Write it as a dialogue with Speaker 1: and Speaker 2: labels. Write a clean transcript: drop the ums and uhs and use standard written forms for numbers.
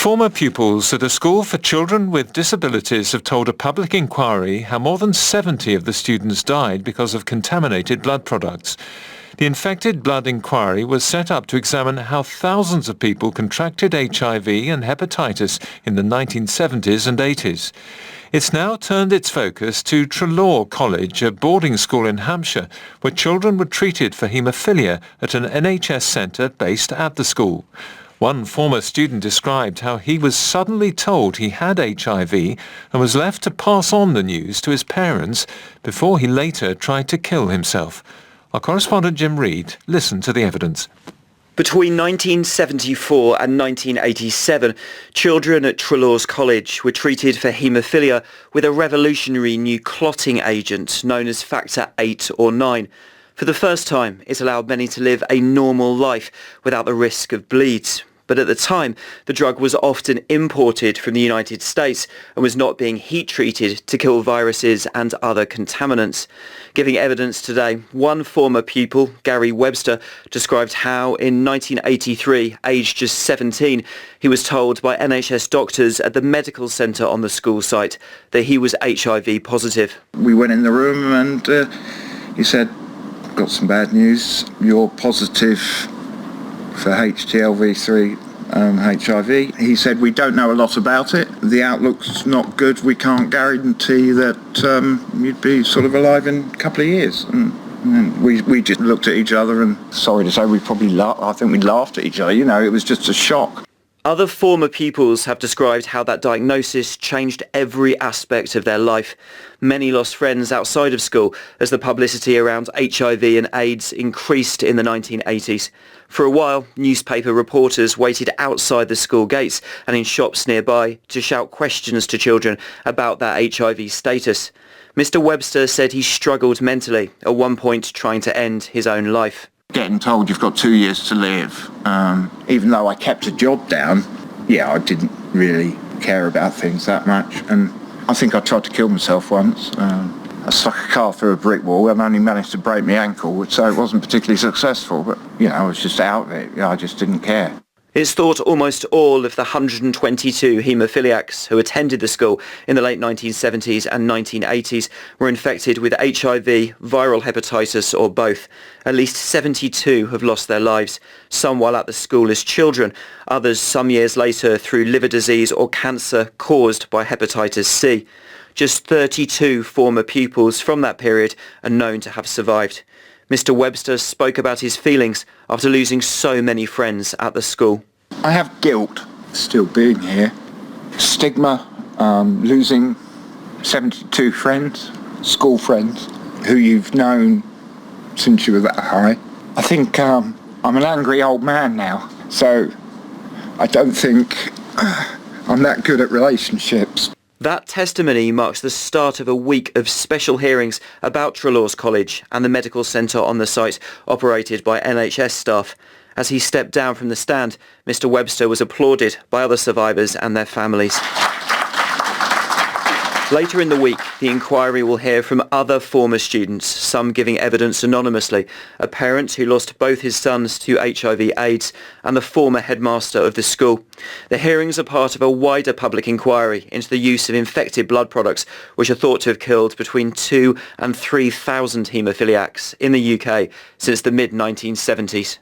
Speaker 1: Former pupils at a school for children with disabilities have told a public inquiry how more than 70 of the students died because of contaminated blood products. The Infected Blood Inquiry was set up to examine how thousands of people contracted HIV and hepatitis in the 1970s and 80s. It's now turned its focus to Treloar College, a boarding school in Hampshire, where children were treated for haemophilia at an NHS centre based at the school. One former student described how he was suddenly told he had HIV and was left to pass on the news to his parents before he later tried to kill himself. Our correspondent Jim Reid listened to the evidence.
Speaker 2: Between 1974 and 1987, children at Treloar's College were treated for haemophilia with a revolutionary new clotting agent known as factor 8 or 9. For the first time, it allowed many to live a normal life without the risk of bleeds. But at the time, the drug was often imported from the United States and was not being heat-treated to kill viruses and other contaminants. Giving evidence today, one former pupil, Gary Webster, described how in 1983, aged just 17, he was told by NHS doctors at the medical centre on the school site that he was HIV positive.
Speaker 3: We went in the room and he said, "Got some bad news, you're positive for HTLV3 HIV. He said, "We don't know a lot about it. The outlook's not good. We can't guarantee that you'd be sort of alive in a couple of years." And we just looked at each other and, sorry to say, I think we laughed at each other. It was just a shock.
Speaker 2: Other former pupils have described how that diagnosis changed every aspect of their life. Many lost friends outside of school as the publicity around HIV and AIDS increased in the 1980s. For a while, newspaper reporters waited outside the school gates and in shops nearby to shout questions to children about their HIV status. Mr. Webster said he struggled mentally, at one point trying to end his own life.
Speaker 3: Getting told you've got 2 years to live, even though I kept a job down, I didn't really care about things that much. And I think I tried to kill myself once. I stuck a car through a brick wall and only managed to break my ankle, so it wasn't particularly successful. But, I was just out of it. I just didn't care.
Speaker 2: It's thought almost all of the 122 haemophiliacs who attended the school in the late 1970s and 1980s were infected with HIV, viral hepatitis or both. At least 72 have lost their lives, some while at the school as children, others some years later through liver disease or cancer caused by hepatitis C. Just 32 former pupils from that period are known to have survived. Mr. Webster spoke about his feelings after losing so many friends at the school.
Speaker 3: I have guilt still being here, stigma, losing 72 friends, school friends, who you've known since you were that high. I think I'm an angry old man now, so I don't think I'm that good at relationships.
Speaker 2: That testimony marks the start of a week of special hearings about Treloar's College and the medical centre on the site operated by NHS staff. As he stepped down from the stand, Mr. Webster was applauded by other survivors and their families. Later in the week, the inquiry will hear from other former students, some giving evidence anonymously, a parent who lost both his sons to HIV/AIDS and the former headmaster of the school. The hearings are part of a wider public inquiry into the use of infected blood products, which are thought to have killed between 2,000 and 3,000 haemophiliacs in the UK since the mid-1970s.